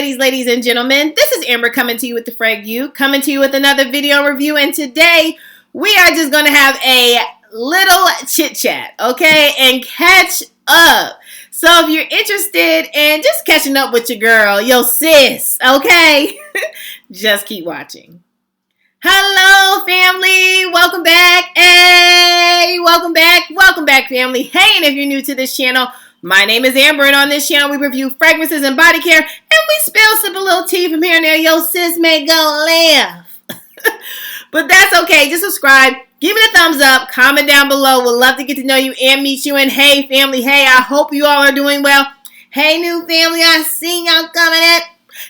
ladies, and gentlemen. This is Amber coming to you with the FRAG coming to you with another video review. And today, we are just going to have a little chit-chat, okay? And catch up. So if you're interested in just catching up with your girl, your sis, okay? Just keep watching. Hello, family. Welcome back. Hey, welcome back, family. Hey, and if you're new to this channel, my name is Amber, and on this channel, we review fragrances and body care, and we spill some little tea from here and there. Yo, sis may go laugh. But that's okay. Just subscribe. Give it a thumbs up. Comment down below. We'd love to get to know you and meet you. And hey, family, hey, I hope you all are doing well. Hey, new family, I see y'all coming in.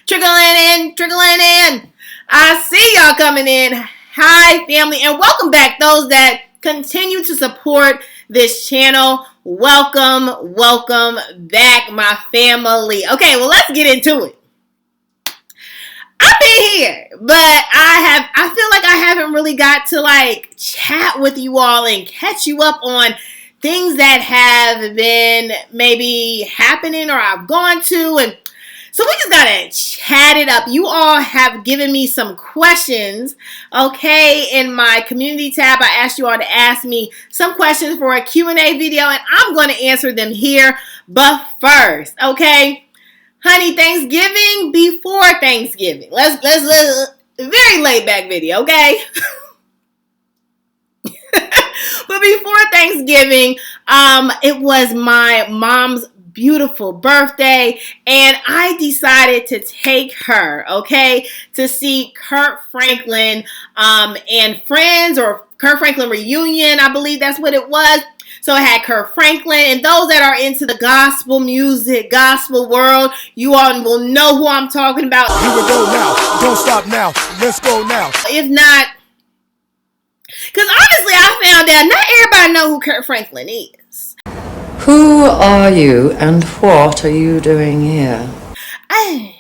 Trickling in. I see y'all coming in. Hi, family, and welcome back. Those that continue to support this channel, welcome back, my family. Okay, well, let's get into it. I've been here, but I feel like I haven't really got to like chat with you all and catch you up on things that have been maybe happening or I've gone to, and so we just gotta chat it up. You all have given me some questions, okay, in my community tab. I asked you all to ask me some questions for a Q&A video, and I'm going to answer them here. But first, okay, honey, Thanksgiving before Thanksgiving. Let's very laid back video, okay? But before Thanksgiving, it was my mom's beautiful birthday, and I decided to take her, okay, to see Kirk Franklin and Friends, or Kirk Franklin reunion, I believe that's what it was. So I had Kirk Franklin, and those that are into the gospel music, gospel world, you all will know who I'm talking about. Here we go now. Don't stop now. Let's go now. If not, because honestly, I found out not everybody know who Kirk Franklin is. Who are you and what are you doing here? I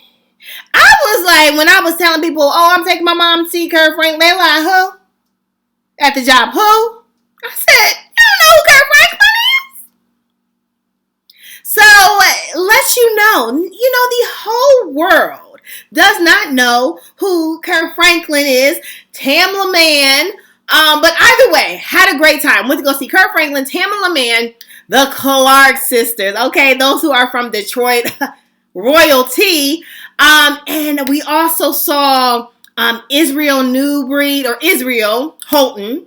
was like, when I was telling people, oh, I'm taking my mom to see Kirk Franklin, they were like, who? At the job, who? I said, you don't know who Kirk Franklin is? So, let you know, the whole world does not know who Kirk Franklin is. Tamla Man, but either way, had a great time. Went to go see Kirk Franklin, Tamla Man, the Clark sisters, okay, those who are from Detroit royalty, and we also saw Israel Newbreed, or Israel Houghton,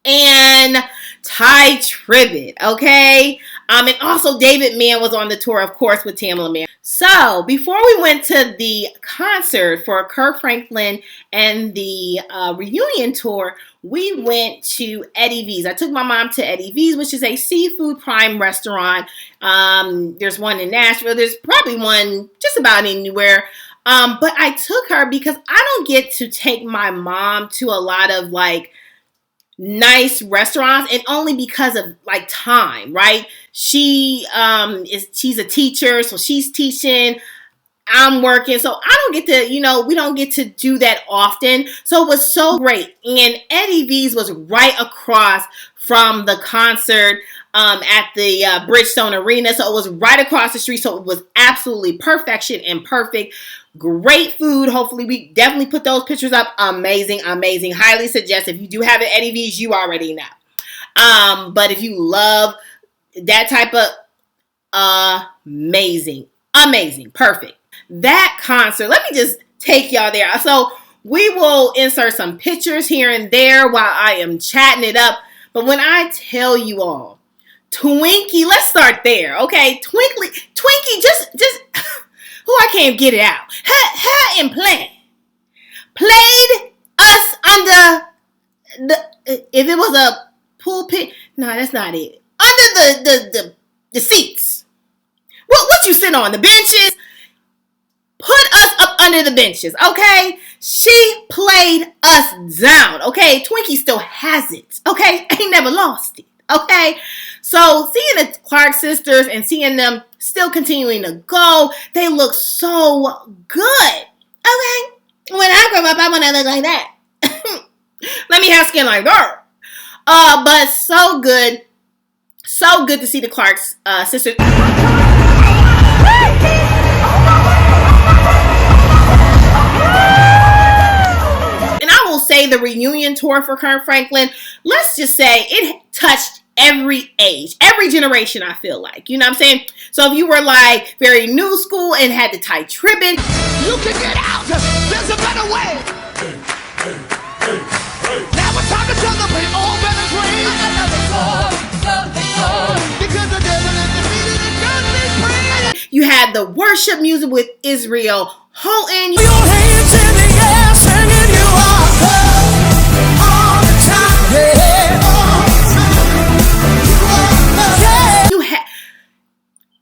and Ty Tribbett, okay, and also David Mann was on the tour, of course, with Tamla Man. So, before we went to the concert for Kirk Franklin and the reunion tour, we went to Eddie V's. I took my mom to Eddie V's, which is a seafood prime restaurant. There's one in Nashville. There's probably one just about anywhere. But I took her because I don't get to take my mom to a lot of like nice restaurants, and only because of like time, right? She's a teacher, so she's teaching, I'm working, so I don't get to, we don't get to do that often. So it was so great. And Eddie V's was right across from the concert at the Bridgestone Arena. So it was right across the street. So it was absolutely perfection and perfect. Great food. Hopefully we definitely put those pictures up. Amazing. Highly suggest. If you do have it at Eddie V's, you already know. But if you love that type of amazing, perfect. That concert, let me just take y'all there. So we will insert some pictures here and there while I am chatting it up. But when I tell you all, Twinkie, let's start there, okay? Twinkie, just, I can't get it out. Her and played us under if it was a pulpit, no, that's not it. Under the seats. What you sit on, the benches? Put us up under the benches, okay? She played us down, okay? Twinkie still has it, okay? Ain't never lost it, okay? So seeing the Clark sisters and seeing them still continuing to go, they look so good, okay? When I grow up, I want to look like that. Let me have skin like her. But so good to see the Clark sisters. say the reunion tour for Kirk Franklin, let's just say it touched every age, every generation, I feel like. You know what I'm saying? So if you were like very new school and had the tight ribbon, you can get out. There's a better way. Now it's time to celebrate all better ways. Because the devil is defeated and God is free. You had the worship music with Israel Houghton. Your hands in the air, singing you are love all the time. Yeah, all the time. You are love. Yeah. You had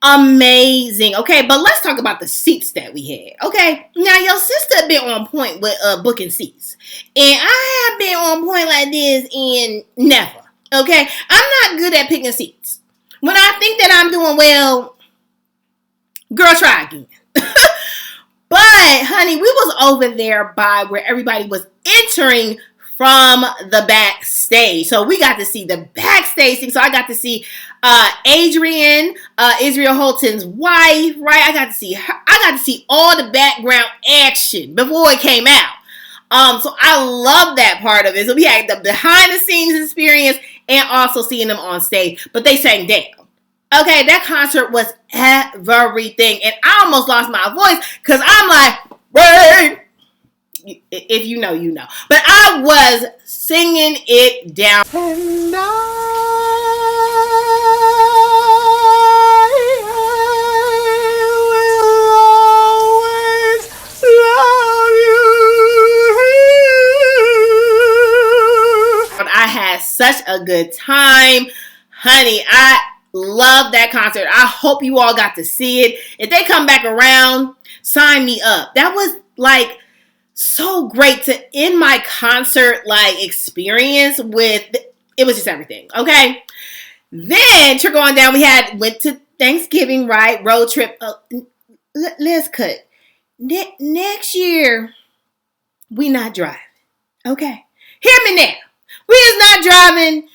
amazing. Okay, but let's talk about the seats that we had. Okay, now your sister been on point with booking seats, and I have been on point like this in never. Okay, I'm not good at picking seats. When I think that I'm doing well, girl, try again. But honey, we was over there by where everybody was entering from the backstage. So we got to see the backstage thing. So I got to see Adrian, Israel Houghton's wife, right? I got to see her. I got to see all the background action before it came out. So I love that part of it. So we had the behind the scenes experience and also seeing them on stage. But they sang down. Okay, that concert was everything. And I almost lost my voice because I'm like, wait. If you know, you know. But I was singing it down. And I will always love you. I had such a good time. Honey, I love that concert. I hope you all got to see it. If they come back around, sign me up. That was like so great to end my concert like experience with. It was just everything. Okay. Then trickle on down. We went to Thanksgiving, right? Road trip. Let's cut. Next year, we not driving. Okay. Hear me now. We is not driving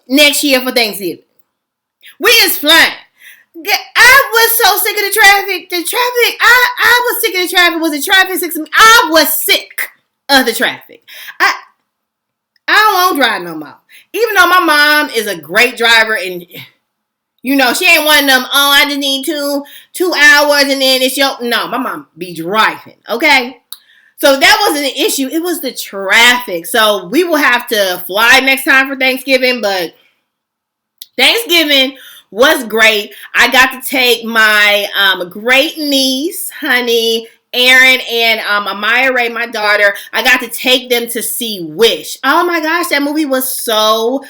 next year for Thanksgiving. We is flying. I was so sick of the traffic. I was sick of the traffic. Was the traffic sick of me? I was sick of the traffic. I don't want to drive no more. Even though my mom is a great driver and, you know, she ain't one of them, oh, I just need two hours and then it's your, no, my mom be driving, okay? So that wasn't an issue. It was the traffic. So we will have to fly next time for Thanksgiving, but Thanksgiving was great. I got to take my great niece, honey, Erin, and Amaya Ray, my daughter. I got to take them to see Wish. Oh my gosh, that movie was so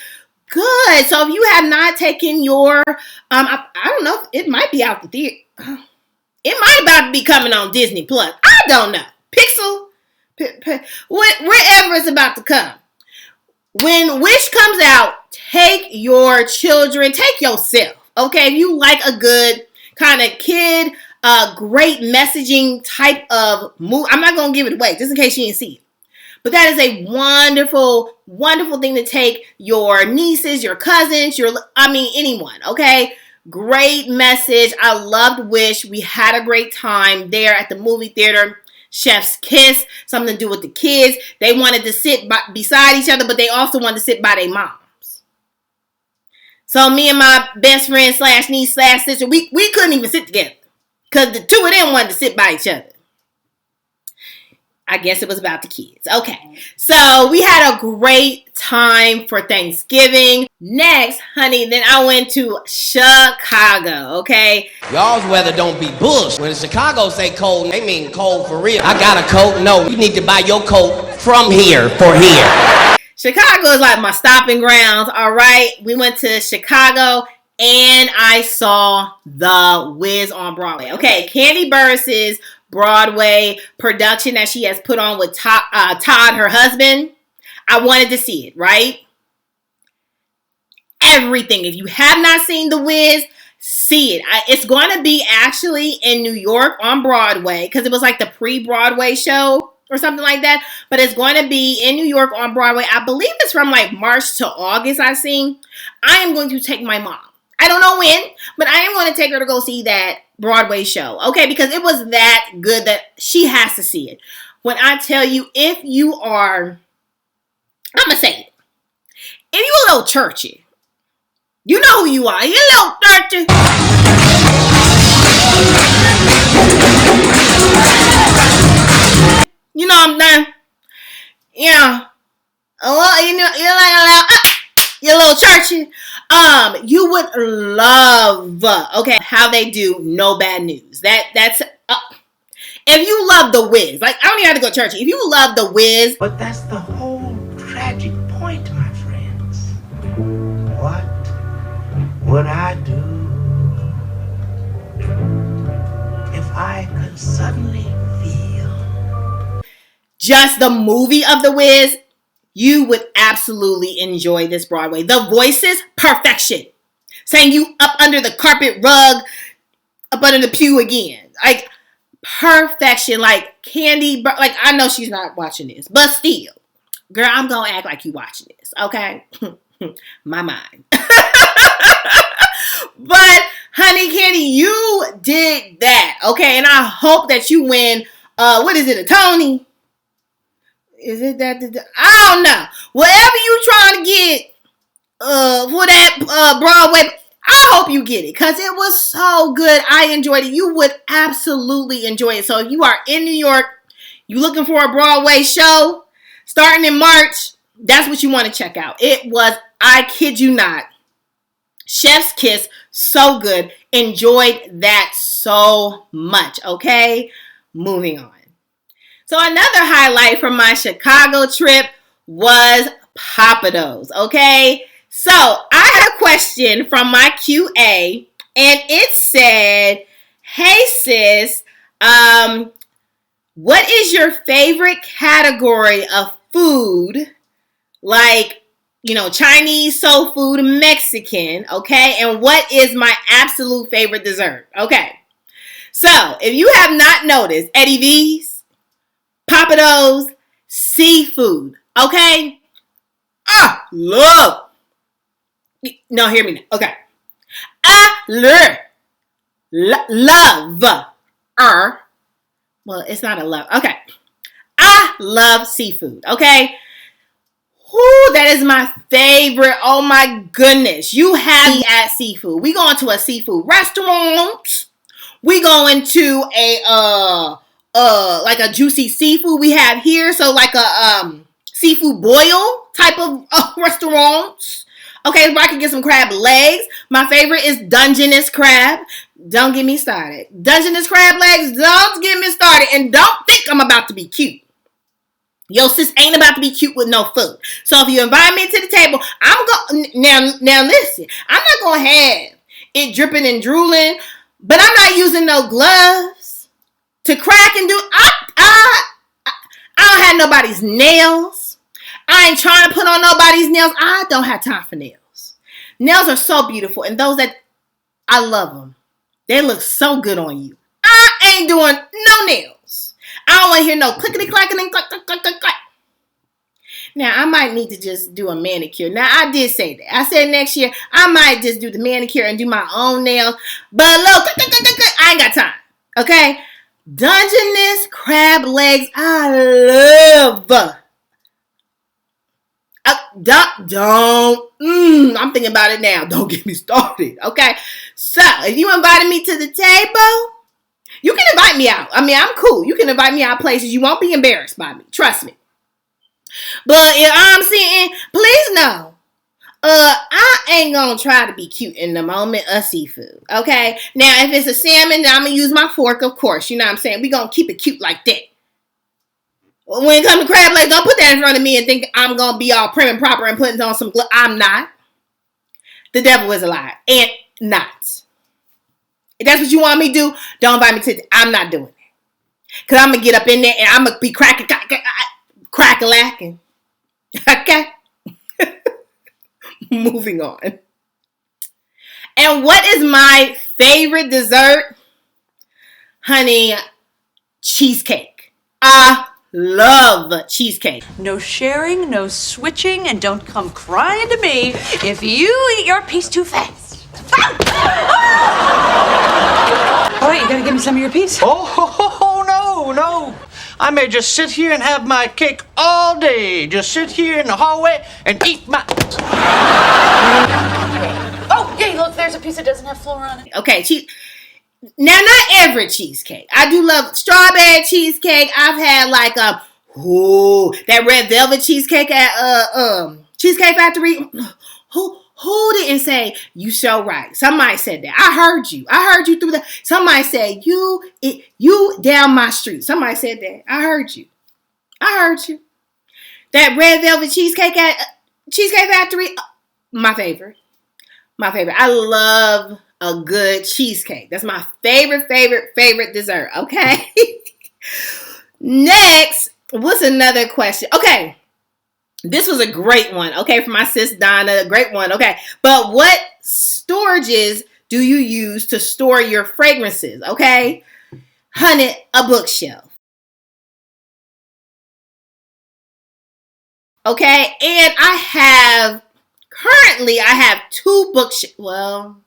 good. So if you have not taken your, I don't know, it might be out the theater. It might about to be coming on Disney Plus. I don't know. Pixel, wherever it's about to come. When Wish comes out, take your children, take yourself, okay? If you like a good kind of kid, great messaging type of movie, I'm not going to give it away, just in case you didn't see it. But that is a wonderful, wonderful thing to take your nieces, your cousins, anyone, okay? Great message. I loved Wish. We had a great time there at the movie theater. Chef's kiss, something to do with the kids. They wanted to sit beside each other, but they also wanted to sit by their moms. So me and my best friend / niece / sister, we couldn't even sit together because the two of them wanted to sit by each other. I guess it was about the kids. Okay. So we had a great time for Thanksgiving. Next, honey, then I went to Chicago, okay? Y'all's weather don't be bush. When Chicago say cold, they mean cold for real. I got a coat. No, you need to buy your coat from here for here. Chicago is like my stomping grounds, all right? We went to Chicago and I saw The Wiz on Broadway. Okay, Candy Burris' Broadway production that she has put on with Todd, her husband. I wanted to see it, right? Everything. If you have not seen The Wiz, see it. It's going to be actually in New York on Broadway because it was like the pre-Broadway show or something like that. But it's going to be in New York on Broadway. I believe it's from like March to August, I've seen. I am going to take my mom. I don't know when, but I am going to take her to go see that Broadway show, okay? Because it was that good that she has to see it. When I tell you, if you are I'm gonna say it. If you a little churchy, you know who you are. You a little churchy. You know I'm done. Yeah. You're a little churchy. You would love, okay, how they do No Bad News. That's if you love The Wiz, like I don't even have to go churchy. If you love The Wiz, But that's the whole tragic point, my friends. What would I do if I could suddenly feel? just the movie of The Wiz, you would absolutely enjoy this Broadway. The voices, perfection. Saying you up under the carpet rug, up under the pew again. Like, perfection. Like, Candy, like, I know she's not watching this, but still. Girl, I'm going to act like you watching this, okay? My mind. But, honey, Candy, you did that, okay? And I hope that you win, what is it, a Tony? Is it that? I don't know. Whatever you trying to get for that Broadway, I hope you get it because it was so good. I enjoyed it. You would absolutely enjoy it. So if you are in New York, you looking for a Broadway show starting in March, that's what you want to check out. It was, I kid you not, chef's kiss, so good. Enjoyed that so much. Okay, moving on. So another highlight from my Chicago trip was Pappadeaux, okay? So I had a question from my QA, and it said, hey sis, what is your favorite category of food? Like, you know, Chinese, soul food, Mexican, okay? And what is my absolute favorite dessert? Okay. So if you have not noticed, Eddie V's, Pappadeaux, seafood, okay? Love. No, hear me now. Okay. I love. Well, it's not a love. Okay. I love seafood, okay? Whoo, that is my favorite. Oh my goodness. You have me at seafood. We going to a seafood restaurant. We going to a like a juicy seafood we have here. So like a seafood boil type of restaurants. Okay, where I can get some crab legs. My favorite is Dungeness crab. Don't get me started. Dungeness crab legs, don't get me started. And don't think I'm about to be cute. Yo, sis ain't about to be cute with no food. So if you invite me to the table, I'm going now listen, I'm not gonna have it dripping and drooling, but I'm not using no gloves to crack and do. I don't have nobody's nails. I ain't trying to put on nobody's nails. I don't have time for nails. Nails are so beautiful, and those that I love them. They look so good on you. I ain't doing no nails. I don't want to hear no clickety clackety clack clack clack clack clack. Now I might need to just do a manicure. Now I did say that. I said next year I might just do the manicure and do my own nails. But look, click, click, click, click, I ain't got time. Okay. Dungeness crab legs, I love. I'm thinking about it now. Don't get me started, okay? So, if you invited me to the table, you can invite me out. I mean, I'm cool. You can invite me out places. You won't be embarrassed by me. Trust me. But if I'm sitting, please know, I ain't gonna try to be cute in the moment of seafood, okay? Now, if it's a salmon, then I'm gonna use my fork, of course. You know what I'm saying? We're gonna keep it cute like that. When it comes to crab legs, don't put that in front of me and think I'm gonna be all prim and proper and putting on some I'm not. The devil is a lie. And not. If that's what you want me to do, don't invite me to I'm not doing it. Because I'm going to get up in there and I'm going to be crack-a-lacking. Okay? Moving on. And what is my favorite dessert? Honey, cheesecake. I love cheesecake. No sharing, no switching, and don't come crying to me if you eat your piece too fast. All right, you gotta give me some of your piece. Oh, no. I may just sit here and have my cake all day. Just sit here in the hallway and eat my... Oh, hey, look, there's a piece that doesn't have flour on it. Okay, now not every cheesecake. I do love strawberry cheesecake. I've had like that red velvet cheesecake at Cheesecake Factory. Who didn't say you so right? Somebody said that. I heard you. I heard you through the. Somebody said you down my street. Somebody said that. I heard you. I heard you. That red velvet cheesecake at Cheesecake Factory. My favorite. My favorite. I love a good cheesecake. That's my favorite dessert. Okay. Next, what's another question? Okay. This was a great one, okay, for my sis Donna, a great one, okay. But what storages do you use to store your fragrances, okay? Honey, a bookshelf. Okay, and currently I have two bookshelves. Well,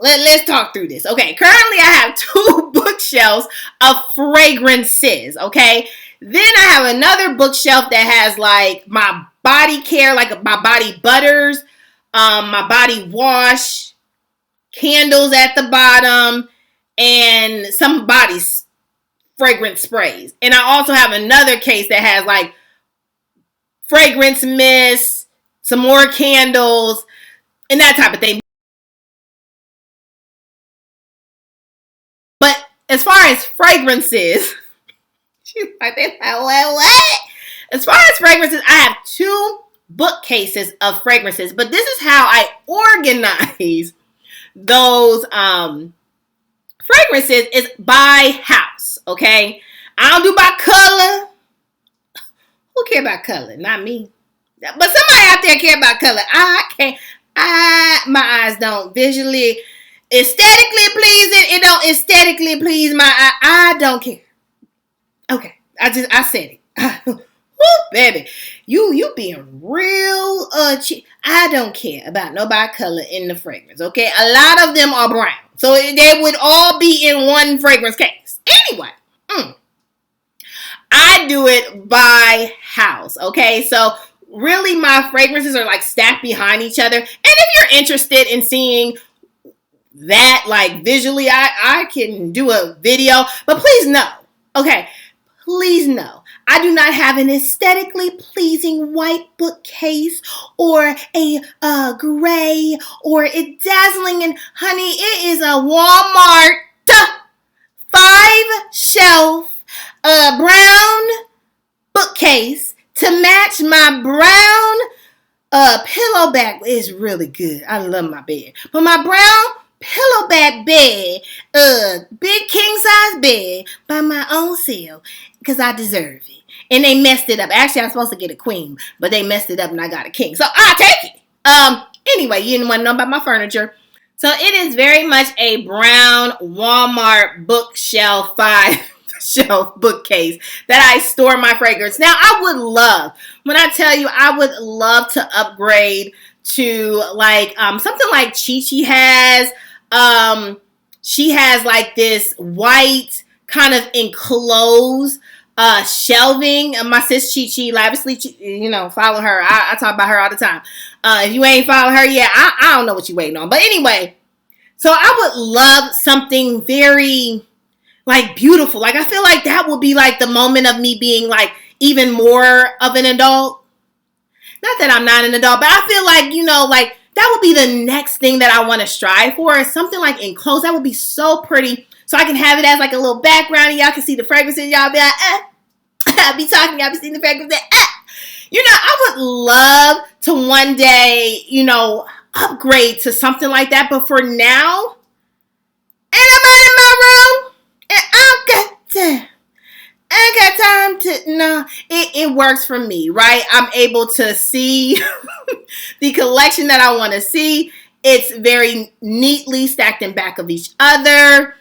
let's talk through this. Okay, currently I have two bookshelves of fragrances, okay? Then I have another bookshelf that has like my body care, like my body butters, my body wash, candles at the bottom, and some body fragrance sprays. And I also have another case that has like fragrance mist, some more candles, and that type of thing. But as far as fragrances, she's like, what? As far as fragrances, I have two bookcases of fragrances, but this is how I organize those fragrances is by house, okay? I don't do by color. Who care about color? Not me. But somebody out there care about color. I can't. My eyes don't visually, aesthetically pleasing. It don't aesthetically please my eye. I don't care. Okay, I said it. Woo, baby, you being real cheap. I don't care about nobody color in the fragrance. Okay, a lot of them are brown, so they would all be in one fragrance case. Anyway, I do it by house. Okay, so really my fragrances are like stacked behind each other. And if you're interested in seeing that like visually, I can do a video. But please know, okay, please know, I do not have an aesthetically pleasing white bookcase or a gray or a dazzling, and honey, it is a Walmart 5-shelf brown bookcase to match my brown pillow back. It's really good. I love my bed. But my brown pillow back bed, big king size bed by my own self, because I deserve it. And they messed it up. Actually, I'm supposed to get a queen, but they messed it up and I got a king. So I'll take it. Anyway, you didn't want to know about my furniture. So it is very much a brown Walmart bookshelf 5-shelf bookcase that I store my fragrance. Now, I would love, when I tell you, I would love to upgrade to like something like CHIT has. She has like this white kind of enclosed shelving. My sis CHIT, lavishly, you know, follow her. I talk about her all the time. If you ain't follow her yet, I don't know what you're waiting on. But anyway, so I would love something very like beautiful. Like I feel like that would be like the moment of me being like even more of an adult. Not that I'm not an adult, but I feel like, you know, like that would be the next thing that I want to strive for. Something like enclosed. That would be so pretty. So I can have it as like a little background and y'all can see the fragrances. Y'all be like, I'll be talking. Y'all be seeing the fragrances. You know, I would love to one day, you know, upgrade to something like that. But for now, ain't nobody in my room. And I ain't got time to, no, it works for me, right? I'm able to see the collection that I want to see. It's very neatly stacked in back of each other.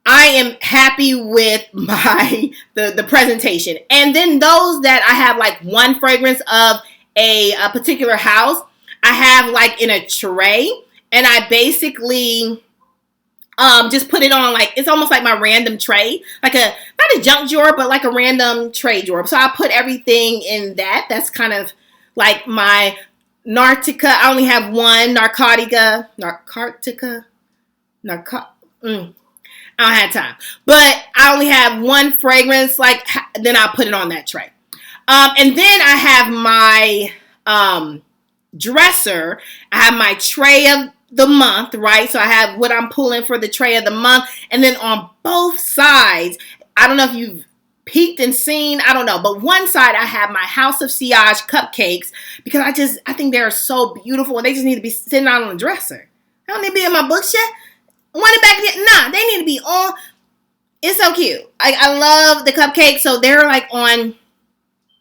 I am happy with the presentation. And then those that I have like one fragrance of a particular house, I have like in a tray. And I basically Just put it on, like, it's almost like my random tray, like not a junk drawer, but like a random tray drawer. So I put everything in that. That's kind of like my Nartica. I only have one Narcotica. I don't have time, but I only have one fragrance. Like, then I'll put it on that tray. And then I have my dresser. I have my tray of the month, right? So I have what I'm pulling for the tray of the month. And then on both sides, I don't know if you've peeked and seen, I don't know, but one side I have my House of Sillage cupcakes, because I think they're so beautiful and they just need to be sitting out on the dresser. They don't need to be in my bookshelf. Want it back there? Nah, they need to be on. It's so cute. I love the cupcakes. So they're like on,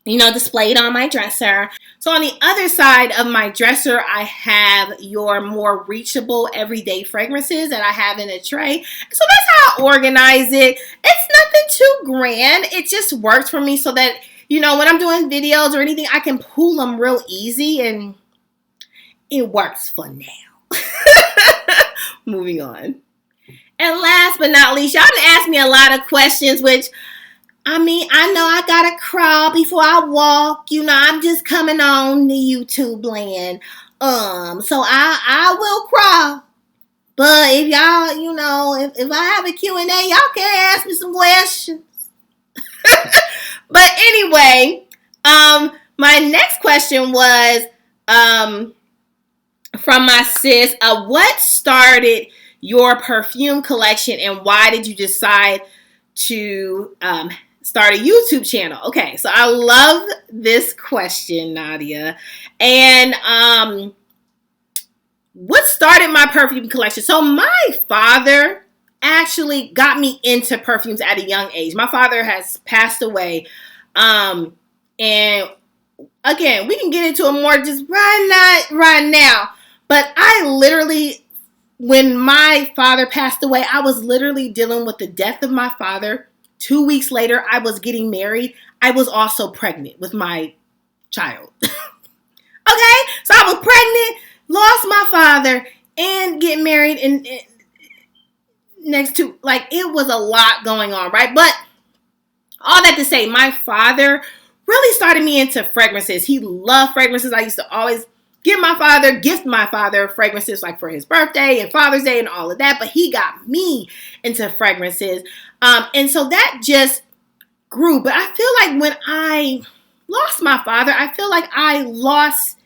displayed on my dresser. So on the other side of my dresser, I have your more reachable everyday fragrances that I have in a tray. So that's how I organize it. It's nothing too grand. It just works for me so that, when I'm doing videos or anything, I can pull them real easy, and it works for now. Moving on. And last but not least, y'all done asked me a lot of questions, which, I know I gotta crawl before I walk. I'm just coming on the YouTube land. So I will crawl. But if y'all, if I have a Q&A, y'all can ask me some questions. But anyway, my next question was from my sis. What started your perfume collection, and why did you decide to start a YouTube channel? Okay, so I love this question, Nadia. And what started my perfume collection? So my father actually got me into perfumes at a young age. My father has passed away. And again, we can get into it more just right now. But I literally, when my father passed away, I was literally dealing with the death of my father. 2 weeks later, I was getting married. I was also pregnant with my child. Okay? So I was pregnant, lost my father, and get married. And next to, it was a lot going on, right? But all that to say, my father really started me into fragrances. He loved fragrances. I used to always gift my father fragrances, like for his birthday and Father's Day and all of that. But he got me into fragrances. And so that just grew. But I feel like when I lost my father, I feel like I lost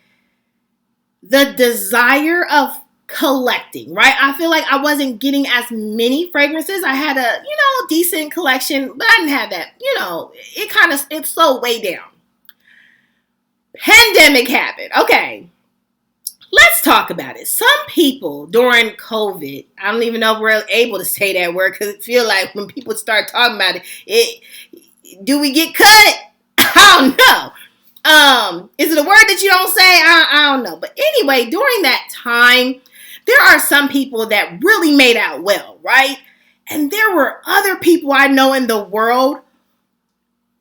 the desire of collecting, right? I feel like I wasn't getting as many fragrances. I had a, decent collection, but I didn't have that, it slowed way down. Pandemic happened. Okay. Let's talk about it. Some people during COVID, I don't even know if we're able to say that word, because it feels like when people start talking about it, do we get cut? I don't know. Is it a word that you don't say? I don't know. But anyway, during that time, there are some people that really made out well, right? And there were other people I know in the world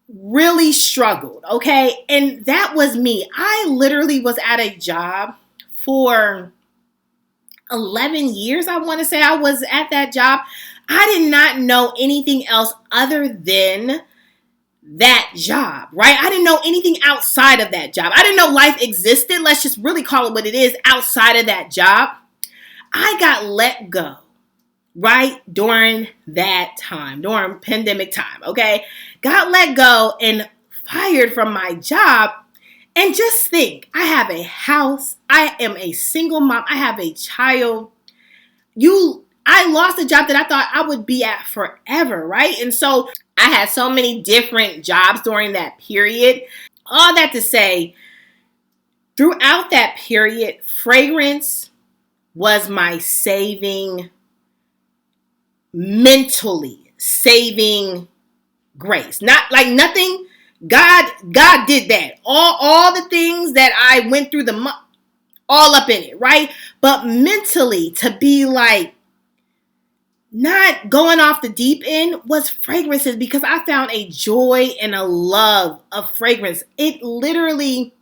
really struggled, okay? And that was me. I literally was at a job for 11 years, I want to say I was at that job. I did not know anything else other than that job, right? I didn't know anything outside of that job. I didn't know life existed. Let's just really call it what it is outside of that job. I got let go, right? During that time, during pandemic time, okay? Got let go and fired from my job. And just think, I have a house. I am a single mom. I have a child. I lost a job that I thought I would be at forever, right? And so I had so many different jobs during that period. All that to say, throughout that period, fragrance was my mentally saving grace. Not like nothing. God did that. All the things that I went through all up in it, right? But mentally, to be like not going off the deep end was fragrances, because I found a joy and a love of fragrance. It literally,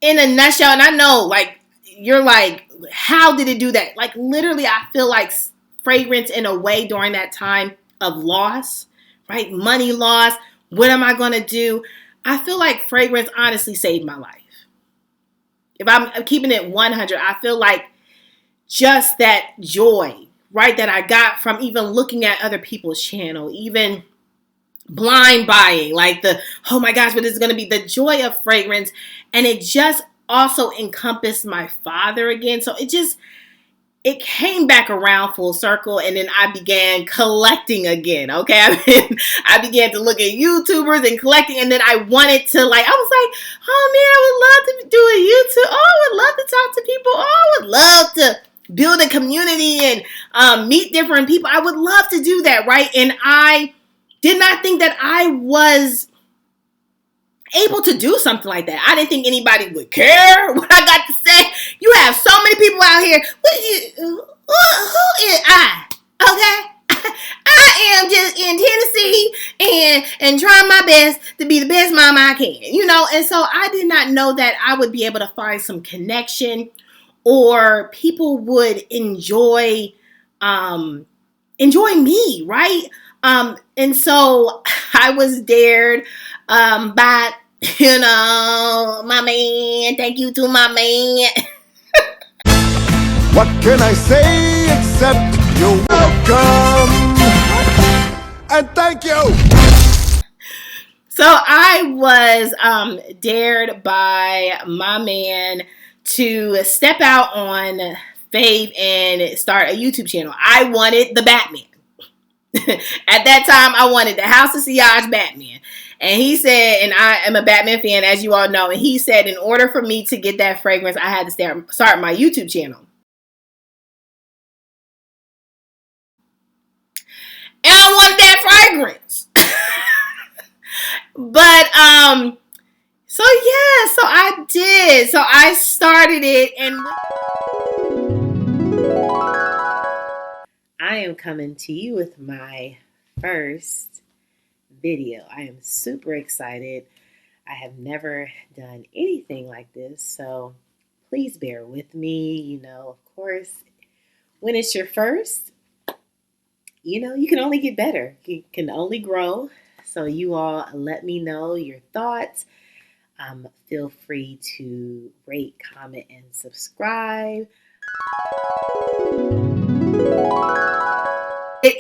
in a nutshell, and I know, like, you're like, how did it do that? Like, literally, I feel like fragrance in a way during that time of loss, right? Money loss. What am I going to do? I feel like fragrance honestly saved my life. If I'm keeping it 100, I feel like just that joy, right, that I got from even looking at other people's channel, even blind buying, like oh my gosh, what is going to be the joy of fragrance. And it just also encompassed my father again. So it came back around full circle, and then I began collecting again. Okay, I began to look at YouTubers and collecting, and then I wanted to I was like, oh man, I would love to do a YouTube. Oh, I would love to talk to people. Oh, I would love to build a community and meet different people. I would love to do that, right? And I did not think that I was able to do something like that. I didn't think anybody would care what I got to say. You have so many people out here. Who is I? Okay? I am just in Tennessee and trying my best to be the best mama I can. And so I did not know that I would be able to find some connection, or people would enjoy me, right? And so I was dared by, my man. Thank you to my man. What can I say except you're welcome? And thank you. So I was dared by my man to step out on faith and start a YouTube channel. I wanted the Batman. At that time, I wanted the House of Sillage Batman. And he said, and I am a Batman fan, as you all know, and he said in order for me to get that fragrance, I had to start my YouTube channel. And I wanted that fragrance. But, so yeah, so I did. So I started it, and I am coming to you with my first video. I am super excited. I have never done anything like this, so please bear with me. Of course, when it's your first, you can only get better. You can only grow. So you all let me know your thoughts. Feel free to rate, comment, and subscribe.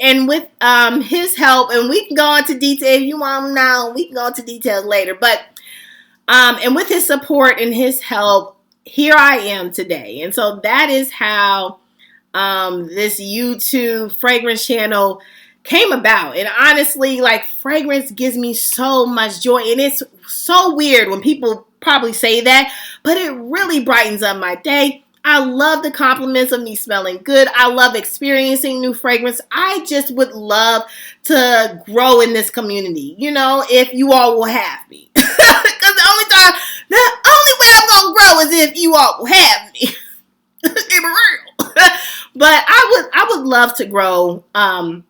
And with his help, and we can go into detail if you want them now. We can go into details later. But and with his support and his help, here I am today. And so that is how this YouTube fragrance channel came about. And honestly, fragrance gives me so much joy. And it's so weird when people probably say that, but it really brightens up my day. I love the compliments of me smelling good. I love experiencing new fragrance. I just would love to grow in this community, if you all will have me. Because the only way I'm going to grow is if you all will have me. Keep it real. But I would love to grow in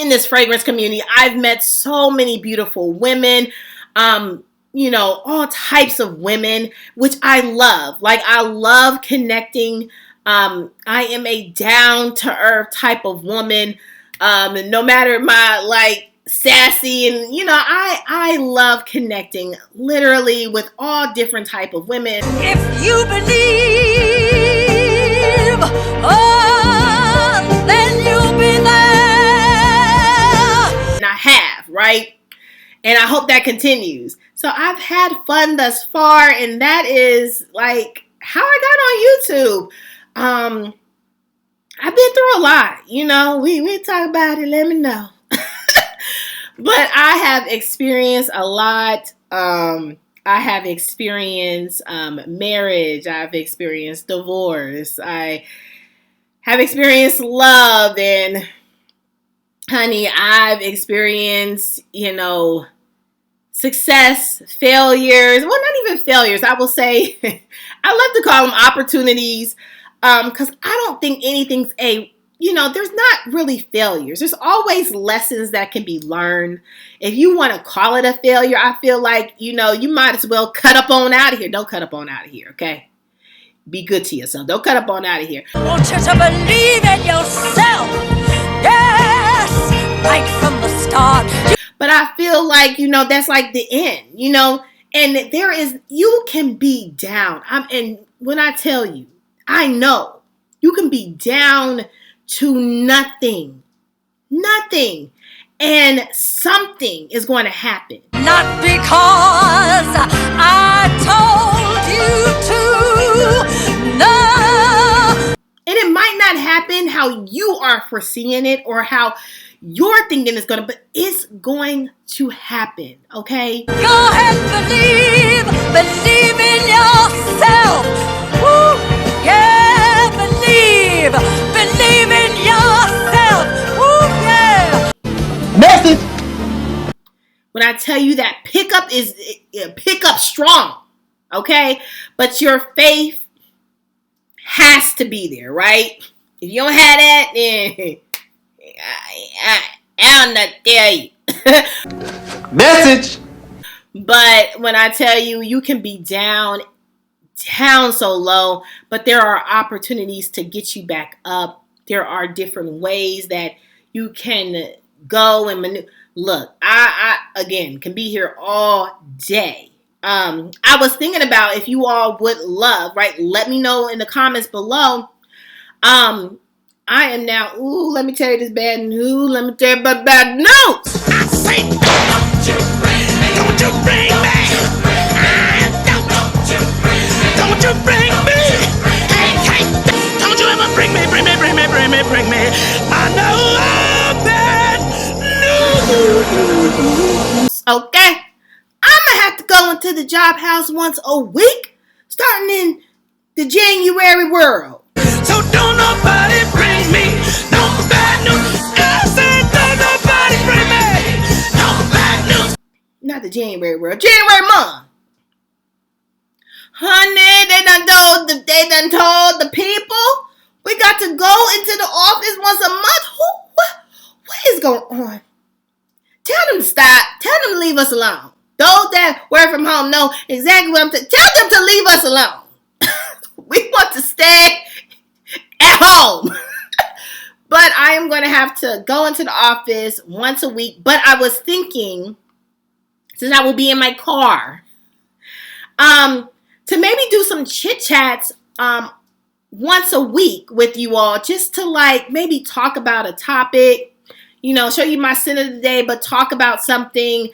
this fragrance community. I've met so many beautiful women, all types of women, which I love. I love connecting. I am a down-to-earth type of woman. No matter my sassy and I love connecting literally with all different type of women. If you believe, then you'll be there. And I have, right? And I hope that continues. So I've had fun thus far, and that is how I got on YouTube. I've been through a lot, we talk about it, let me know. But I have experienced a lot. I have experienced marriage. I've experienced divorce. I have experienced love, and honey, I've experienced, success, failures. Well, not even failures. I will say, I love to call them opportunities, because I don't think anything's there's not really failures. There's always lessons that can be learned. If you want to call it a failure, I feel like, you might as well cut up on out of here. Don't cut up on out of here, okay? Be good to yourself. Don't cut up on out of here. I want you to believe in yourself. Yes, right from the start. But I feel like, that's like the end, and you can be down. And when I tell you, I know you can be down to nothing, and something is going to happen. Not because I told you to. No. And it might not happen how you are foreseeing it or how you're thinking it's going to, but it's going to happen, okay? Go ahead, believe in yourself. Woo. Yeah, believe in yourself. Woo, yeah. Message. When I tell you that pick up strong, okay? But your faith has to be there, right? If you don't have that, then I'll not tell you. Message. But when I tell you, you can be down so low, but there are opportunities to get you back up. There are different ways that you can go and maneuver. Look, I again can be here all day. I was thinking about if you all would love, right? Let me know in the comments below. I am now, let me tell you this bad news. Let me tell you about bad news. I say, don't you bring me. Don't you bring me. Don't you bring me. Hey, don't you ever bring me. I know bad news. Okay. I'm going to have to go into the job house once a week, starting in the January world. So don't nobody bring me no bad news. I said don't nobody bring me no bad news. Not the January world. January month. Honey, they done told the people we got to go into the office once a month. What is going on? Tell them to stop. Tell them to leave us alone. Those that work from home know exactly what I'm saying. Tell them to leave us alone. We want to stay at home. But I am going to have to go into the office once a week. But I was thinking, since I will be in my car, to maybe do some chit chats once a week with you all, just to like maybe talk about a topic, show you my sin of the day, but talk about something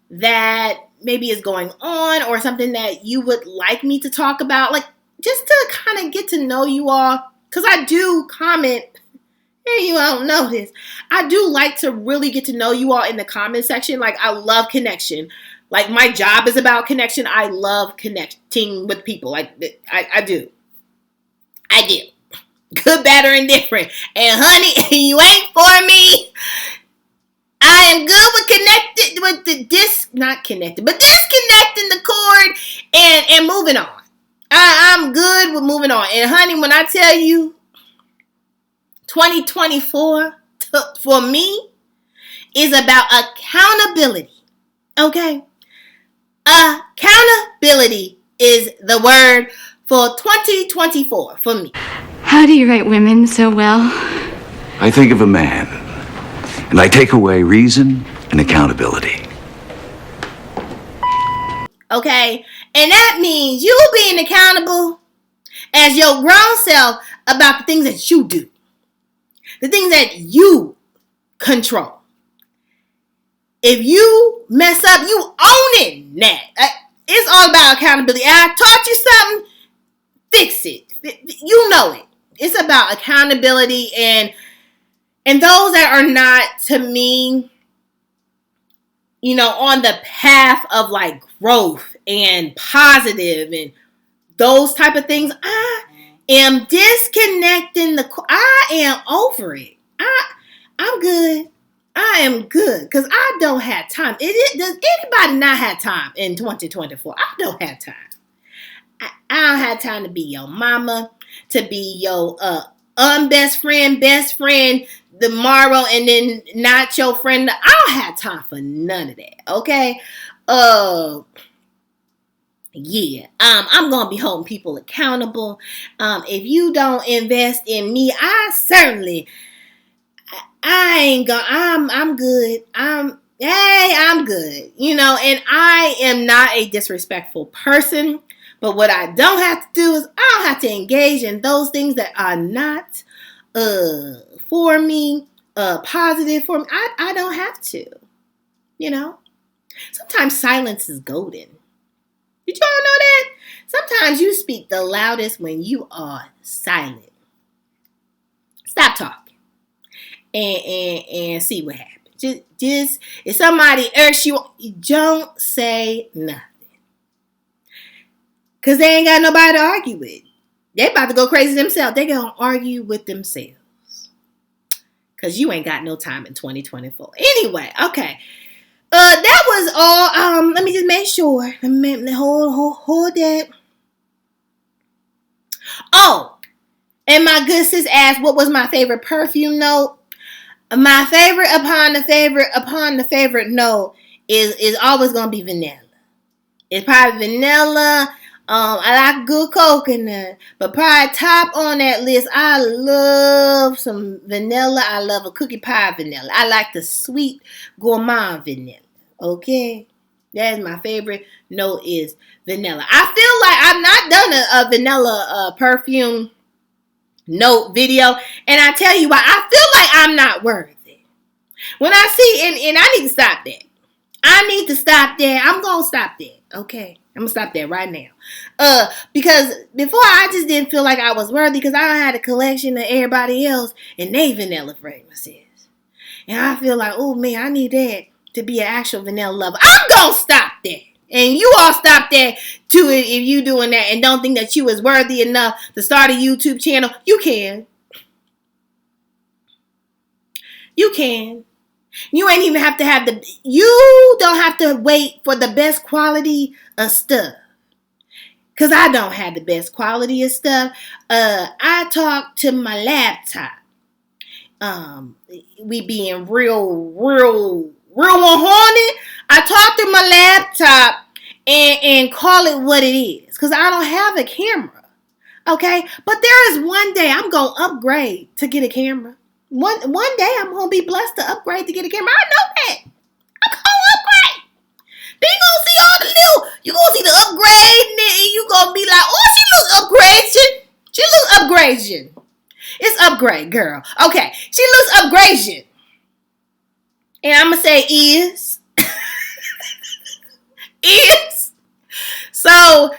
that maybe is going on or something that you would like me to talk about, like just to kind of get to know you all, because I do comment. Hey, you all know this. I do like to really get to know you all in the comment section. Like, I love connection. Like, my job is about connection. I love connecting with people. Like, I do. I do. Good, bad, or indifferent. And honey, you ain't for me. I am good with disconnecting the cord and moving on. I'm good with moving on. And honey, when I tell you 2024 for me is about accountability. Okay? Accountability is the word for 2024 for me. How do you write women so well? I think of a man, and I take away reason and accountability. Okay? And that means you being accountable as your grown self about the things that you do. The things that you control. If you mess up, you owning that. It's all about accountability. I taught you something, fix it. You know it. It's about accountability, and those that are not, to me, on the path of like growth and positive and those type of things, I am disconnecting I am over it. I'm good. I am good because I don't have time. Does anybody not have time in 2024? I don't have time. I don't have time to be your mama, to be your best friend tomorrow, and then not your friend. I don't have time for none of that. Okay. Yeah, I'm gonna be holding people accountable. If you don't invest in me, I ain't gonna. I'm good. I'm good. And I am not a disrespectful person. But what I don't have to do is I don't have to engage in those things that are not for me, positive for me. I don't have to. Sometimes silence is golden. Did y'all know that? Sometimes you speak the loudest when you are silent. Stop talking and see what happens. Just if somebody irks you, don't say nothing. Because they ain't got nobody to argue with. They about to go crazy themselves. They gonna argue with themselves. Because you ain't got no time in 2024. Anyway, okay. That was all. Let me just make sure. Hold that. Oh, and my good sis asked, what was my favorite perfume note? My favorite upon the favorite note is always gonna be vanilla. It's probably vanilla. I like good coconut, but probably top on that list. I love some vanilla. I love a cookie pie vanilla. I like the sweet gourmand vanilla. Okay, that is my favorite note is vanilla. I feel like I've not done a vanilla perfume note video, and I tell you why. I feel like I'm not worthy. When I see, and I need to stop that. I need to stop that. I'm gonna stop that. Okay. I'm gonna stop that right now. Because before I just didn't feel like I was worthy because I had a collection of everybody else and they vanilla fragrances. And I feel like, oh man, I need that to be an actual vanilla lover. I'm gonna stop that. And you all stop that too if you doing that and don't think that you is worthy enough to start a YouTube channel. You can. You can. You ain't even have to have you don't have to wait for the best quality of stuff. Cause I don't have the best quality of stuff. I talk to my laptop. We being real horny. I talk to my laptop and call it what it is. Cause I don't have a camera. Okay? But there is one day I'm gonna upgrade to get a camera. One day I'm gonna be blessed to upgrade to get a camera. I know that. I'm gonna upgrade. Then you gonna see the upgrade, and you gonna be like, oh, she looks upgradation. She looks upgradation. It's upgrade, girl. Okay, she looks upgradation. And I'm gonna say is. Is. So,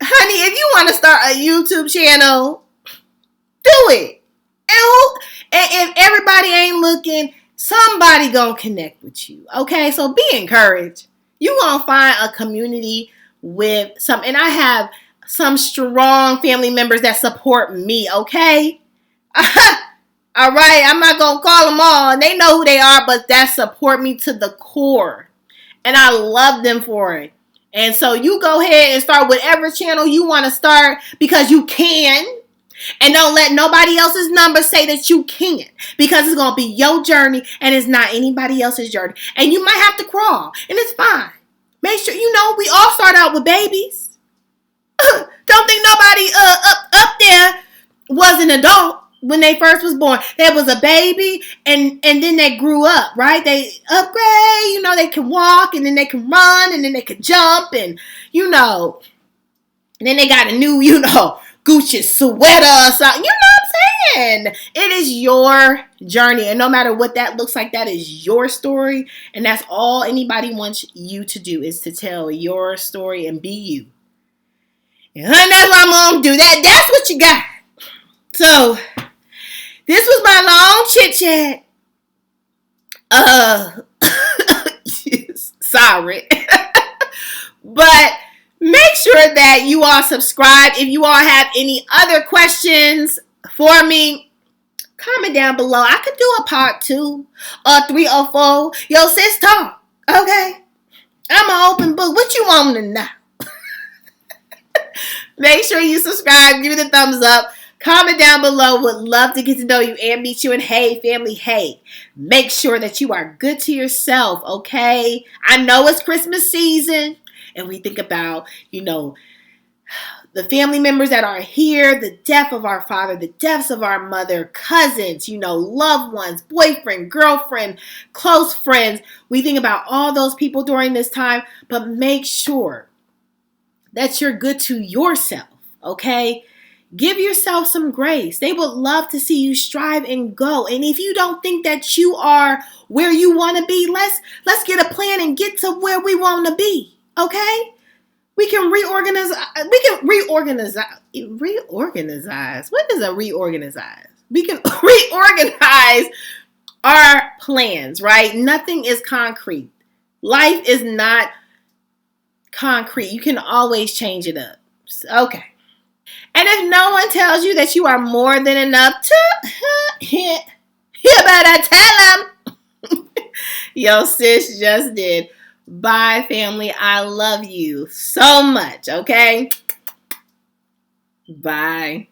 honey, if you want to start a YouTube channel, do it. And if everybody ain't looking, somebody gonna connect with you. Okay, so be encouraged. You gonna find a community with some, and I have some strong family members that support me. Okay, all right. I'm not gonna call them all, and they know who they are, but that support me to the core, and I love them for it. And so you go ahead and start whatever channel you want to start because you can. And don't let nobody else's number say that you can't. Because it's going to be your journey and it's not anybody else's journey. And you might have to crawl. And it's fine. Make sure, we all start out with babies. Don't think nobody up there was an adult when they first was born. There was a baby and then they grew up, right? They upgrade, they can walk and then they can run and then they can jump and, and then they got a new, Gucci sweater or something. You know what I'm saying? It is your journey. And no matter what that looks like, that is your story. And that's all anybody wants you to do is to tell your story and be you. And that's what I'm going to do. That's what you got. So, this was my long chit chat. Sorry. But make sure that you all subscribe. If you all have any other questions for me, comment down below. I could do a part 2 or 3 or 4. Yo, sis, talk. Okay? I'm an open book. What you want to know? Make sure you subscribe. Give me the thumbs up. Comment down below. Would love to get to know you and meet you. And hey, family, hey, make sure that you are good to yourself, okay? I know it's Christmas season. and we think about, the family members that are here, the death of our father, the deaths of our mother, cousins, loved ones, boyfriend, girlfriend, close friends. We think about all those people during this time, but make sure that you're good to yourself, okay? Give yourself some grace. They would love to see you strive and go. And if you don't think that you are where you want to be, let's get a plan and get to where we want to be, okay? We can reorganize. What is a reorganize? We can reorganize our plans, right? Nothing is concrete. Life is not concrete. You can always change it up. Okay. And if no one tells you that you are more than enough you better tell them. Yo, sis just did. Bye, family. I love you so much, okay? Bye.